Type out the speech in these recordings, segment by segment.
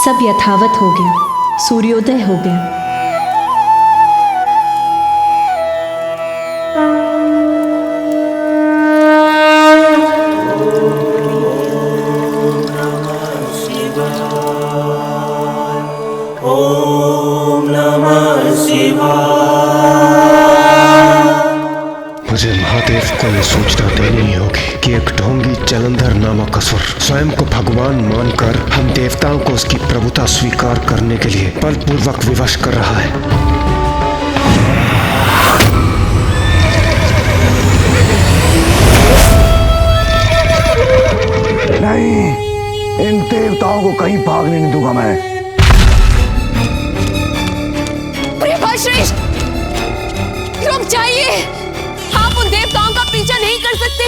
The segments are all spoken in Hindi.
सब यथावत हो गया, सूर्योदय हो गया। मुझे महादेव को ये सूचना देनी ही होगी कि एक ढोंगी जलंधर नामक असुर स्वयं को भगवान मानकर हम देवताओं को उसकी प्रभुता स्वीकार करने के लिए बलपूर्वक विवश कर रहा है। नहीं, इन देवताओं को कहीं भागने नहीं दूंगा मैं। श्रेष्ठ, रुक जाइए। आप उन देवताओं का पीछा नहीं कर सकते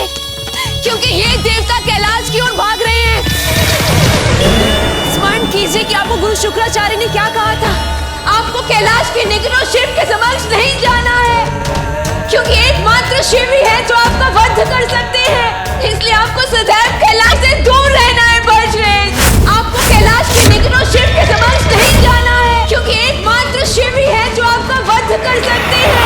क्योंकि ये देवता कैलाश की ओर भाग रहे हैं। स्मरण कीजिए कि आपको गुरु शुक्राचार्य ने क्या कहा था। आपको कैलाश के निकटों शिव के समक्ष नहीं जाना है क्योंकि एकमात्र शिव ही है जो आपका वध कर सकते हैं। इसलिए आपको सदैव कैलाश से दूर रहना है बजरंग। आपको कैलाश के निकटों शिव के समक्ष नहीं जाना है क्योंकि एकमात्र शिव ही है जो आपका वध कर सकते हैं।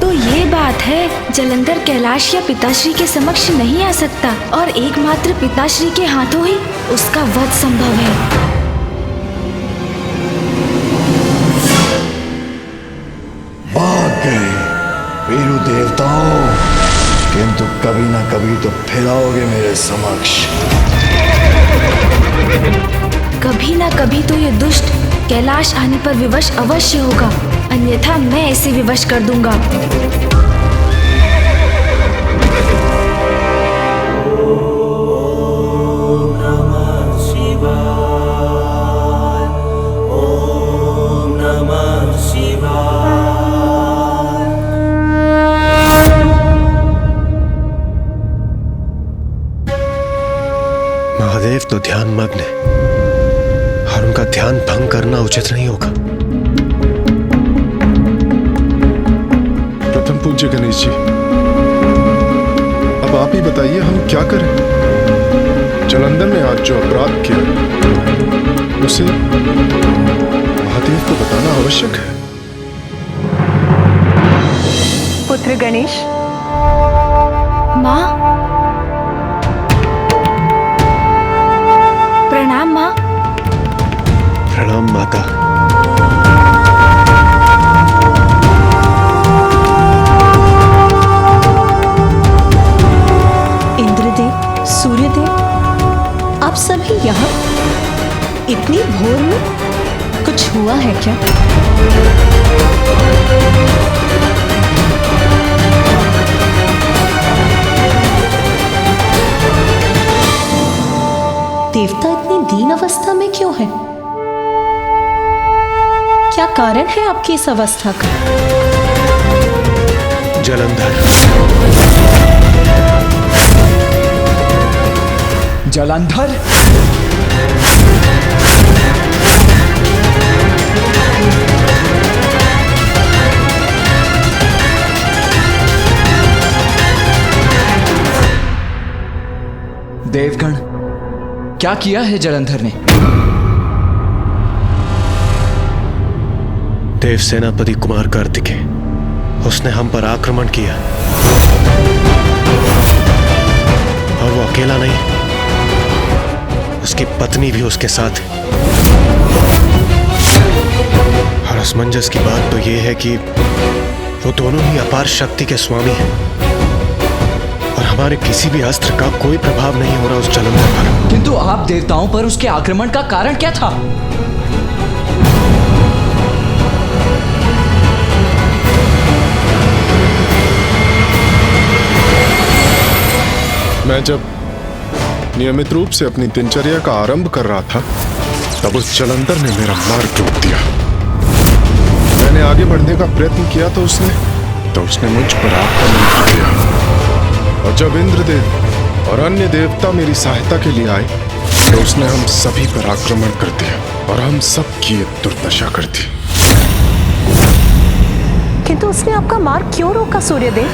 तो ये बात है, जलंधर कैलाश या पिताश्री के समक्ष नहीं आ सकता और एकमात्र पिताश्री के हाथों ही उसका वध संभव है। भाग गए वीरू देवताओं, किंतु कभी ना कभी तो फिर आओगे मेरे समक्ष। कभी ना कभी तो ये दुष्ट कैलाश आने पर विवश अवश्य होगा, अन्यथा मैं इसे विवश कर दूंगा। महादेव तो ध्यान मग्न है और उनका ध्यान भंग करना उचित नहीं होगा। प्रथम पूज्य गणेश जी, अब आप ही बताइए हम क्या करें। जलंधर ने आज जो अपराध किया उसे महादेव को बताना आवश्यक है। पुत्र गणेश। माँ, प्रणाम माँ। प्रणाम माता। इंद्रदेव, सूर्यदेव, आप सभी यहाँ इतनी भोर में? कुछ हुआ है क्या? देवता इतनी दीन अवस्था में क्यों है? क्या कारण है आपकी इस अवस्था का? जलंधर। जलंधर? देवगण, क्या किया है जलंधर ने? देव सेनापति कुमार कार्तिकेय, उसने हम पर आक्रमण किया और वो अकेला नहीं, उसकी पत्नी भी उसके साथ है। और असमंजस की बात तो ये है कि वो दोनों ही अपार शक्ति के स्वामी हैं और हमारे किसी भी अस्त्र का कोई प्रभाव नहीं हो रहा उस जलंधर पर। किंतु आप देवताओं पर उसके आक्रमण का कारण क्या था? मैं जब नियमित रूप से अपनी दिनचर्या का आरंभ कर रहा था तब उस जलंधर ने मेरा मार्ग रोक दिया। मैंने आगे बढ़ने का प्रयत्न किया तो उसने मुझ पर आक्रमण कर दिया। और जब इंद्रदेव और अन्य देवता मेरी सहायता के लिए आए तो उसने हम सभी पर आक्रमण कर दिया और हम सब की दुर्दशा कर दी। किंतु उसने आपका मार्ग क्यों रोका सूर्यदेव?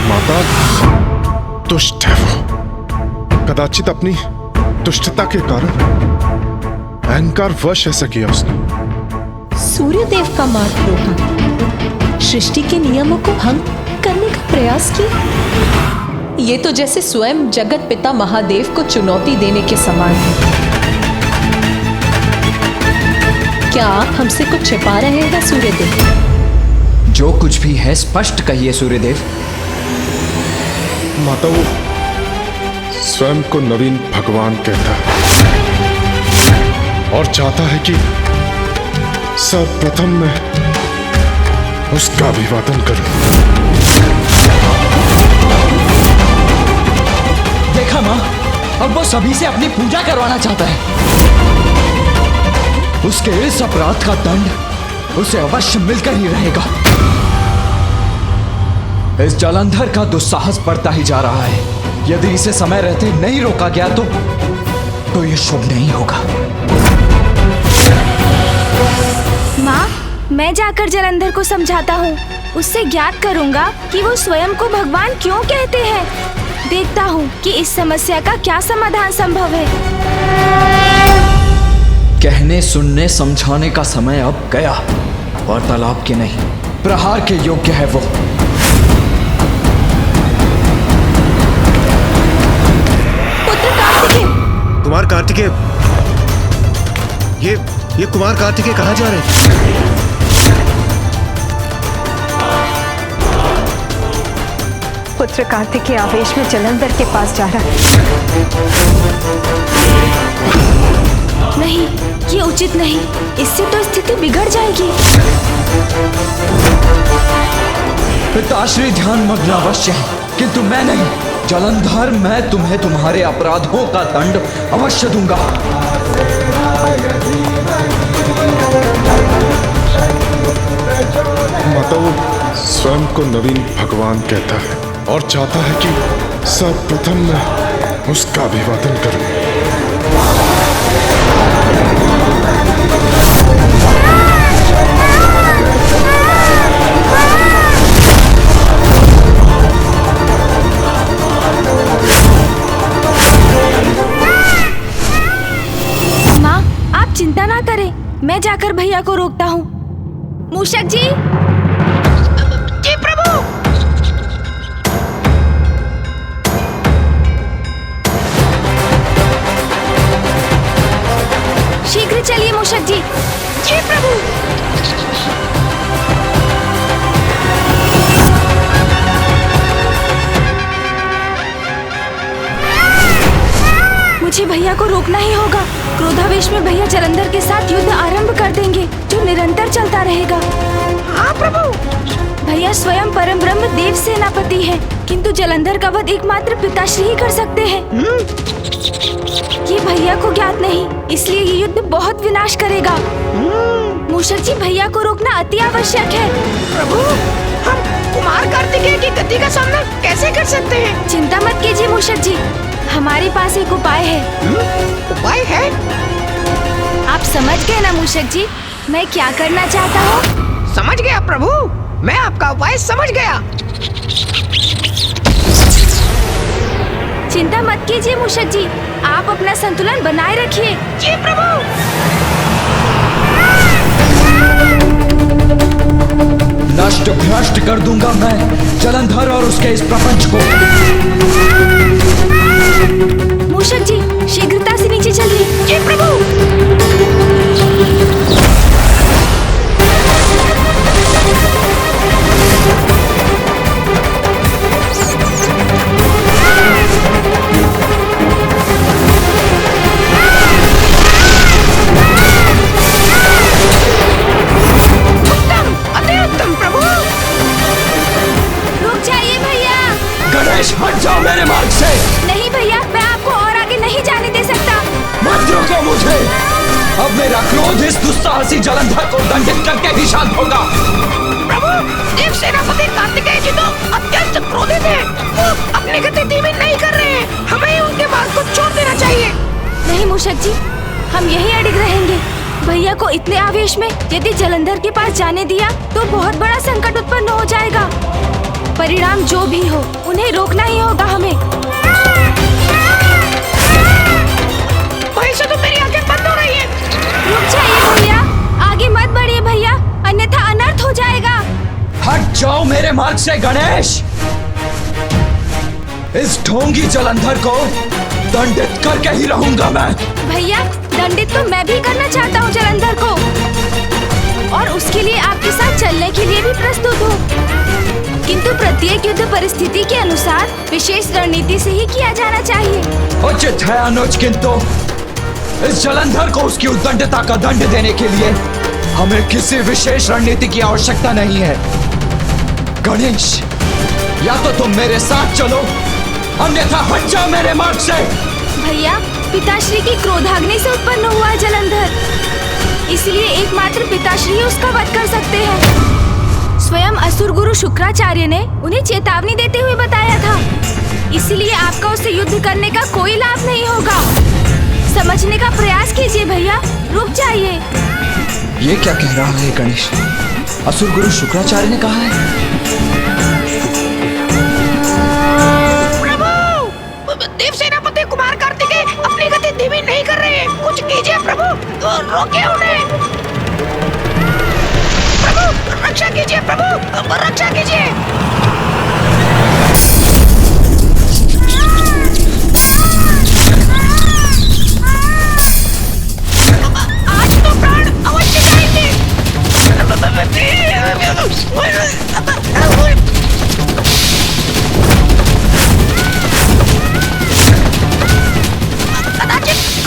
माता दुष्ट है वो। कदाचित अपनी दुष्टता के कारण अहंकार वश ऐसा किया उसने। सूर्यदेव का मार्ग रोका, सृष्टि के नियमों को भंग करने का प्रयास किया। ये तो जैसे स्वयं जगत पिता महादेव को चुनौती देने के समान है। क्या आप हमसे कुछ छिपा रहे हैं सूर्यदेव? जो कुछ भी है स्पष्ट कहिए सूर्यदेव। माता वो स्वयं को नवीन भगवान कहता है और चाहता है कि सर्वप्रथम मैं उसका अभिवादन करूं। देखा माँ, अब वो सभी से अपनी पूजा करवाना चाहता है। उसके इस अपराध का दंड उसे अवश्य मिलकर ही रहेगा। इस जलंधर का दुस्साहस बढ़ता ही जा रहा है। यदि इसे समय रहते नहीं रोका गया तो यह शुभ नहीं होगा। माँ, मैं जाकर जलंधर को समझाता हूँ। उससे ज्ञात करूँगा कि वो स्वयं को भगवान क्यों कहते हैं। देखता हूँ कि इस समस्या का क्या समाधान संभव है। कहने सुनने समझाने का समय अब गया। वार्तालाप के नहीं, प्रहार के योग्य है वो। पुत्र कार्तिकेय! कुमार कार्तिकेय, ये कुमार कार्तिकेय कहाँ जा रहे हैं? पुत्र कार्तिकेय आवेश में जलंधर के पास जा रहा है। नहीं, ये उचित नहीं। इससे तो स्थिति बिगड़ जाएगी। पिताश्री ध्यान मग्न अवश्य है, किंतु मैं नहीं। जलंधर, मैं तुम्हें तुम्हारे अपराधों का दंड अवश्य दूंगा। माता वो स्वयं को नवीन भगवान कहता है और चाहता है कि सर्वप्रथम मैं उसका अभिवादन करूं। माँ, आप चिंता ना करें। मैं जाकर भैया को रोकता हूँ। मूषक जी! जी प्रभु! शीघ्र चलिए मूषक जी। जी प्रभु! मुझे भैया को रोकना ही होगा। क्रोधावेश में भैया जलंधर के साथ युद्ध आरंभ कर देंगे, जो निरंतर चलता रहेगा। हाँ प्रभु! भैया स्वयं परम ब्रह्म देव सेनापति हैं, किंतु जलंधर का वध एकमात्र पिताश्री ही कर सकते हैं। ये भैया को ज्ञात नहीं, इसलिए ये युद्ध बहुत विनाश करेगा। मूषक जी, भैया को रोकना अति आवश्यक है। प्रभु, हम कुमार कार्तिकेय की गति का सामना कैसे कर सकते हैं? चिंता मत कीजिए मूषक जी, हमारे पास एक उपाय है। उपाय है? आप समझ गए ना मूषक जी, मैं क्या करना चाहता हूँ? समझ गया प्रभु, मैं आपका उपाय समझ गया। चिंता मत कीजिए मूषक जी, आप अपना संतुलन बनाए रखिए। जी प्रभु! नष्ट भ्रष्ट कर दूंगा मैं जलंधर और उसके इस प्रपंच को। मूषक जी, शीघ्रता से नीचे चलिए। जी प्रभु! हट जाओ मेरे मार्ग से। नहीं भैया, मैं आपको और आगे नहीं जाने दे सकता। मत रोको मुझे। अब मेरा क्रोध इस दुस्साहसी जलंधर को दंडित करके ही शांत होगा। प्रभु, देव सेनापति कार्तिकेय जी तो अत्यंत क्रोधित हैं। वो अपनी गति धीमी नहीं कर रहे हैं। हमें उनके मार्ग को छोड़ देना चाहिए। नहीं मूषक जी, हम यही अड़िग रहेंगे। भैया भैया को इतने आवेश में यदि जलंधर के पास जाने दिया तो बहुत बड़ा संकट उत्पन्न हो जाएगा। परिणाम जो भी हो उन्हें रोकना ही होगा हमें। भाई से तो मेरी आंखें बंद हो रही हैं। रुक जाइए भैया, आगे मत बढ़िए भैया, अन्यथा अनर्थ हो जाएगा। हट जाओ मेरे मार्ग से गणेश। इस ढोंगी जलंधर को दंडित करके ही रहूंगा मैं। भैया, दंडित तो मैं भी करना चाहता हूँ जलंधर को, और उसके लिए आपके साथ चलने के लिए भी प्रस्तुत हूँ, किंतु प्रत्येक युद्ध परिस्थिति के अनुसार विशेष रणनीति से ही किया जाना चाहिए। उचित है अनुज, किंतु इस जलंधर को उसकी उद्दंडता का दंड देने के लिए हमें किसी विशेष रणनीति की आवश्यकता नहीं है। गणेश, या तो तुम मेरे साथ चलो, अन्यथा हट जाओ मेरे मार्ग से। भैया, पिताश्री की क्रोधाग्नि से उत्पन्न हुआ जलंधर, इसलिए एकमात्र पिताश्री ही उसका वध कर सकते हैं। स्वयं असुर गुरु शुक्राचार्य ने उन्हें चेतावनी देते हुए बताया था, इसलिए आपका उससे युद्ध करने का कोई लाभ नहीं होगा। समझने का प्रयास कीजिए भैया, रुक जाइए। ये क्या कह रहा है गणेश? असुर गुरु शुक्राचार्य ने कहा है? देव सेनापति कुमार कार्तिकेय अपनी गति धीमी नहीं कर रहे हैं, कुछ कीजिए प्रभु, तो रोके उन्हें। प्रभु रक्षा कीजिए, प्रभु रक्षा कीजिए। आज तो प्राण अवश्य जाएंगे।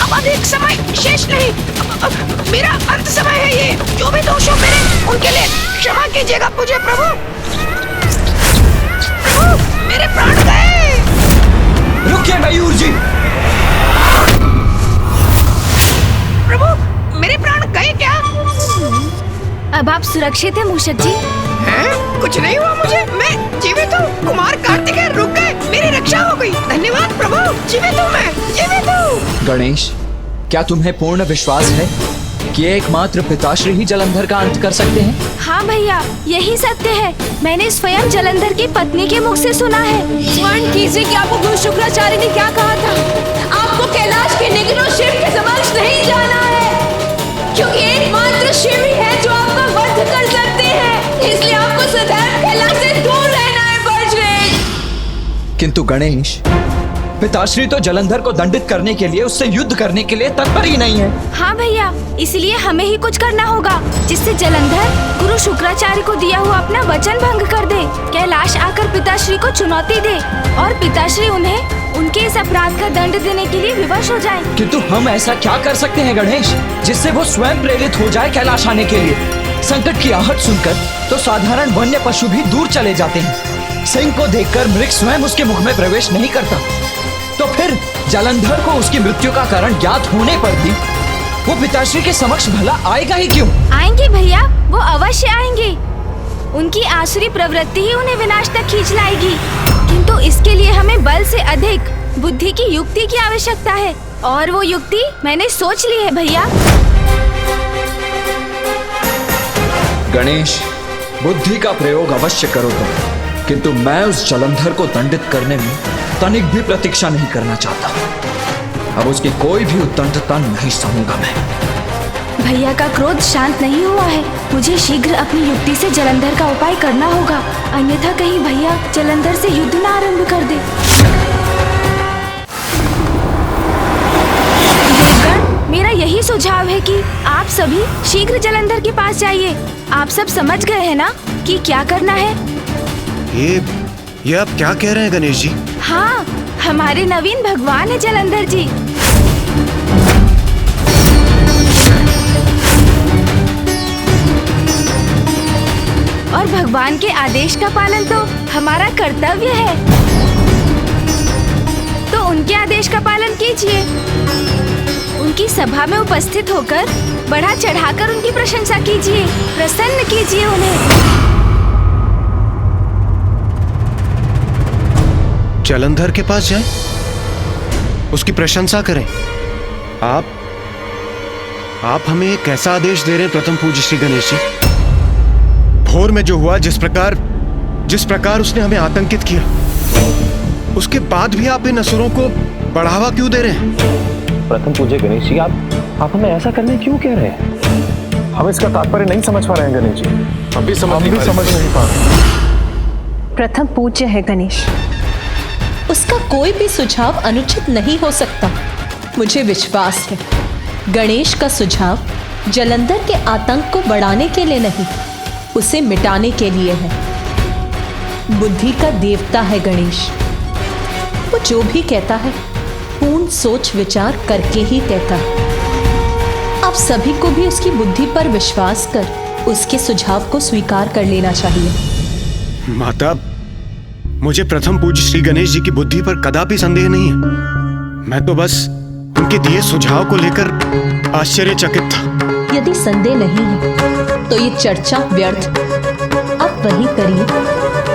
अब अधिक समय शेष नहीं, मेरा अंत समय है ये। जो भी दोष हो मेरे, उनके लिए क्षमा कीजिएगा मुझे प्रभु। प्रभु मेरे प्राण गए। रुकिए मयूर जी। प्रभु मेरे प्राण गए क्या? अब आप सुरक्षित हैं मूषक जी? हैं? कुछ नहीं हुआ मुझे, मैं जीवित हूँ। कुमार कार्तिकेय रुक गए, मेरी रक्षा हो गई। धन्यवाद प्रभु, जीवित हूँ मैं, जीवित हूँ। गणेश, क्या तुम्हें पूर्ण विश्वास है कि एकमात्र पिताश्री ही जलंधर का अंत कर सकते हैं? हाँ भैया, यही सत्य है। मैंने स्वयं जलंधर की पत्नी के मुख से सुना है। स्मरण कीजिए कि आपको गुरु शुक्राचार्य ने क्या कहा था। आपको कैलाश के निकटों शिव के समक्ष नहीं जाना है, क्योंकि एकमात्र शिव ही है जो आपका वध कर सकते हैं। इसलिए आपको सदैव कैलाश से दूर रहना है बजरंग। किंतु गणेश, पिताश्री तो जलंधर को दंडित करने के लिए, उससे युद्ध करने के लिए तत्पर ही नहीं है। हाँ भैया, इसलिए हमें ही कुछ करना होगा जिससे जलंधर गुरु शुक्राचार्य को दिया हुआ अपना वचन भंग कर दे, कैलाश आकर पिताश्री को चुनौती दे और पिताश्री उन्हें उनके इस अपराध का दंड देने के लिए विवश हो जाए। किंतु हम ऐसा क्या कर सकते हैं गणेश, जिससे वो स्वयं प्रेरित हो जाए कैलाश आने के लिए? संकट की आहट सुनकर तो साधारण वन्य पशु भी दूर चले जाते हैं। सिंह को देखकर मृग स्वयं उसके मुख में प्रवेश नहीं करता, तो फिर जलंधर को उसकी मृत्यु का कारण ज्ञात होने पर भी वो पिताश्री के समक्ष भला आएगा ही क्यों? आएंगे भैया, वो अवश्य आएंगे। उनकी आसुरी प्रवृत्ति ही उन्हें विनाश तक खींच लाएगी, किंतु इसके लिए हमें बल से अधिक बुद्धि की युक्ति की आवश्यकता है, और वो युक्ति मैंने सोच ली है भैया। गणेश, बुद्धि का प्रयोग अवश्य करो तुम, किंतु मैं उस जलंधर को दंडित करने में तनिक भी प्रतीक्षा नहीं करना चाहता। अब उसकी कोई भी उद्दंडता नहीं सहूंगा मैं। भैया का क्रोध शांत नहीं हुआ है, मुझे शीघ्र अपनी युक्ति से जलंधर का उपाय करना होगा, अन्यथा कहीं भैया जलंधर से युद्ध न आरंभ कर दे। देवगण, मेरा यही सुझाव है कि आप सभी शीघ्र जलंधर के पास जाइए। आप सब समझ गए हैं ना कि क्या करना है? ये आप क्या कह रहे हैं गणेश जी? हाँ, हमारे नवीन भगवान है जलंधर जी। और भगवान के आदेश का पालन तो हमारा कर्तव्य है, तो उनके आदेश का पालन कीजिए। उनकी सभा में उपस्थित होकर बढ़ा चढ़ाकर उनकी प्रशंसा कीजिए, प्रसन्न कीजिए उन्हें। जलंधर के पास जाएं, उसकी प्रशंसा करें। आप हमें एक ऐसा आदेश दे रहे हैं प्रथम पूज्य श्री गणेश जी? भोर में जो हुआ, जिस प्रकार उसने हमें आतंकित किया, उसके बाद भी आप इन असुरों को बढ़ावा क्यों दे रहे हैं? प्रथम पूज्य गणेश जी, आप हमें ऐसा करने क्यों कह रहे हैं? हम इसका तात्पर्य नहीं समझ पा रहे हैं गणेश जी। हम भी समझ नहीं पा रहे। प्रथम पूज्य है गणेश, उसका कोई भी सुझाव अनुचित नहीं हो सकता। मुझे विश्वास है गणेश का सुझाव जलंधर के आतंक को बढ़ाने के लिए नहीं, उसे मिटाने के लिए है। बुद्धि का देवता है गणेश, वो जो भी कहता है पूर्ण सोच विचार करके ही कहता है। आप सभी को भी उसकी बुद्धि पर विश्वास कर उसके सुझाव को स्वीकार कर लेना चाहिए। माता, मुझे प्रथम पूज्य श्री गणेश जी की बुद्धि पर कदापि संदेह नहीं है। मैं तो बस उनके दिए सुझाव को लेकर आश्चर्यचकित था। यदि संदेह नहीं है तो ये चर्चा व्यर्थ। आप वही करिए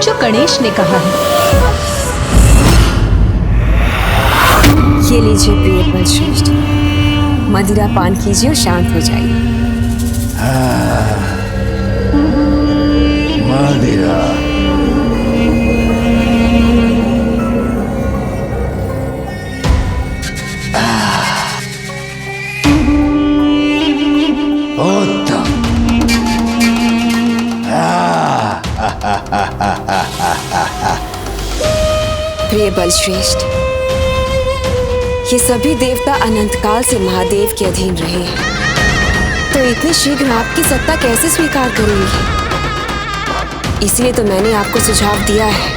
जो गणेश ने कहा है। ये लीजिए प्रिय बलश्रेष्ठ, मदिरा पान कीजिए और शांत हो जाइए। मदिरा उत्तम। प्रिय बलश्रेष्ठ, ये सभी देवता अनंत काल से महादेव के अधीन रहे हैं, तो इतने शीघ्र आपकी सत्ता कैसे स्वीकार करेंगे? इसलिए तो मैंने आपको सुझाव दिया है,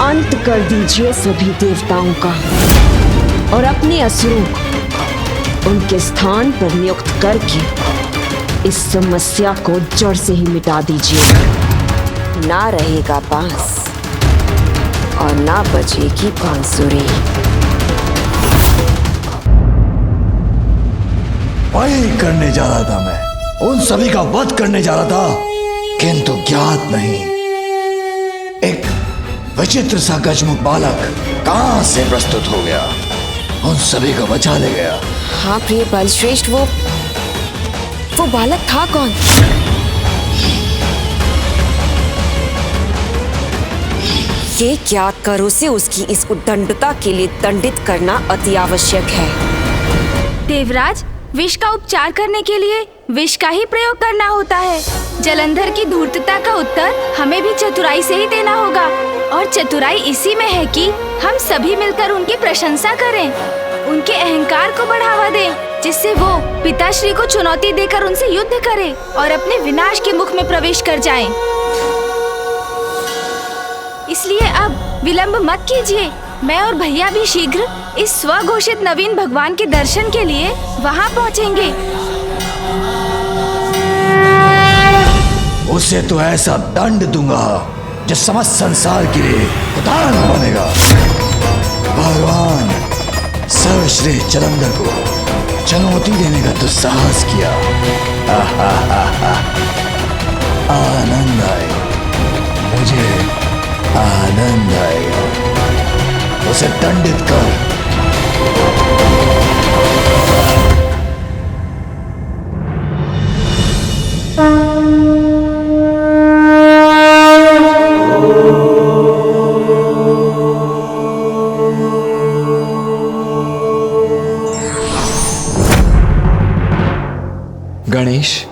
अंत कर दीजिए सभी देवताओं का और अपने असुरों को उनके स्थान पर नियुक्त करके इस समस्या को जड़ से ही मिटा दीजिए। ना रहेगा बांस और ना बचेगी बांसुरी। वही करने जा रहा था मैं, उन सभी का वध करने जा रहा था, किंतु ज्ञात नहीं एक विचित्र सा गजमुख बालक कहां से प्रस्तुत हो गया, उन सभी को बचा ले गया। हाँ प्रिय बलश्रेष्ठ, वो बालक था कौन? ये ज्ञात कर उसे उसकी इस उद्दंडता के लिए दंडित करना अति आवश्यक है। देवराज, विष का उपचार करने के लिए विष का ही प्रयोग करना होता है। जलंधर की धूर्तता का उत्तर हमें भी चतुराई से ही देना होगा, और चतुराई इसी में है कि हम सभी मिलकर उनकी प्रशंसा करें, उनके अहंकार को बढ़ावा दें, जिससे वो पिताश्री को चुनौती देकर उनसे युद्ध करें और अपने विनाश के मुख में प्रवेश कर जाएं। इसलिए अब विलंब मत कीजिए। मैं और भैया भी शीघ्र इस स्वघोषित नवीन भगवान के दर्शन के लिए वहाँ पहुँचेंगे। उसे तो ऐसा दंड दूंगा जो समस्त संसार के लिए उदाहरण बनेगा। भगवान सर्वश्रेष्ठ जलंधर को चुनौती देने का दुस्साहस किया। आनंद आएगा, मुझे आनंद आएगा। उसे दंडित कर। गणेश,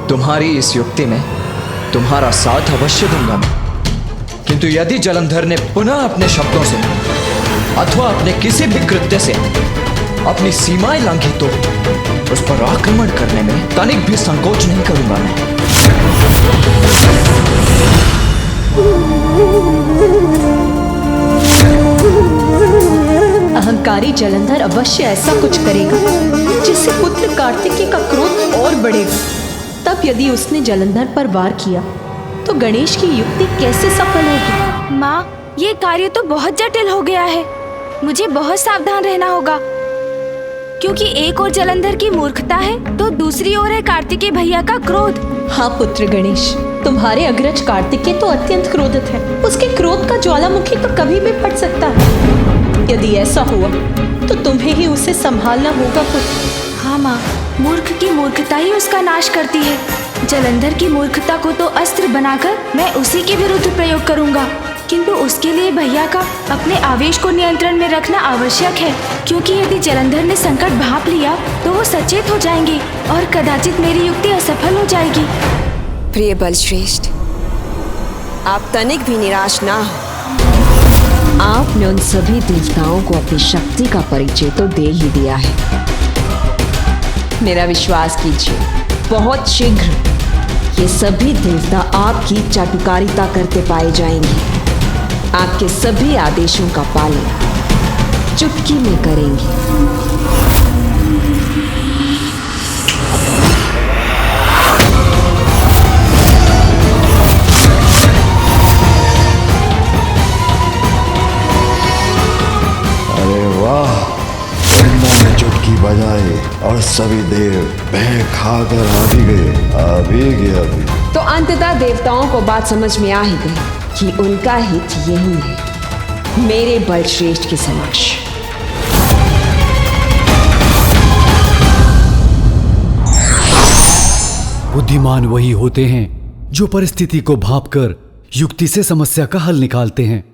तुम्हारी इस युक्ति में तुम्हारा साथ अवश्य दूंगा मैं, किंतु यदि जलंधर ने पुनः अपने शब्दों से अथवा अपने किसी भी कृत्य से अपनी सीमाएं लांघी तो उस पर आक्रमण करने में तनिक भी संकोच नहीं करूंगा मैं। अहंकारी जलंधर अवश्य ऐसा कुछ करेगा जिससे पुत्र कार्तिकेय का क्रोध और बढ़ेगा। तब यदि उसने जलंधर पर वार किया तो गणेश की युक्ति कैसे सफल होगी? माँ, ये कार्य तो बहुत जटिल हो गया है। मुझे बहुत सावधान रहना होगा, क्योंकि एक ओर जलंधर की मूर्खता है तो दूसरी ओर है कार्तिकेय भैया का क्रोध। हाँ पुत्र गणेश, तुम्हारे अग्रज कार्तिकेय तो अत्यंत क्रोधित है। उसके क्रोध का ज्वालामुखी तो कभी भी फट सकता है। यदि ऐसा हुआ तो तुम्हें ही उसे संभालना होगा पुत्र। हाँ माँ, मूर्ख की मूर्खता ही उसका नाश करती है। जलंधर की मूर्खता को तो अस्त्र बनाकर मैं उसी के विरुद्ध प्रयोग करूँगा, किंतु उसके लिए भैया का अपने आवेश को नियंत्रण में रखना आवश्यक है, क्योंकि यदि जलंधर ने संकट भांप लिया तो वो सचेत हो जाएंगे और कदाचित मेरी युक्ति असफल हो जाएगी। प्रिय बलश्रेष्ठ, आप तनिक भी निराश ना हो। आपने उन सभी देवताओं को अपनी शक्ति का परिचय तो दे ही दिया है। मेरा विश्वास कीजिए, बहुत शीघ्र ये सभी देवता आपकी चाटुकारिता करते पाए जाएंगे। आपके सभी आदेशों का पालन चुटकी में करेंगे। अरे वाह, ब्रह्मा ने चुटकी बजाई और सभी देव भय खाकर आ भी गए अभी। तो अंततः देवताओं को बात समझ में आ ही गई कि उनका हित यही है, मेरे बलश्रेष्ठ के समक्ष। बुद्धिमान वही होते हैं जो परिस्थिति को भांपकर युक्ति से समस्या का हल निकालते हैं।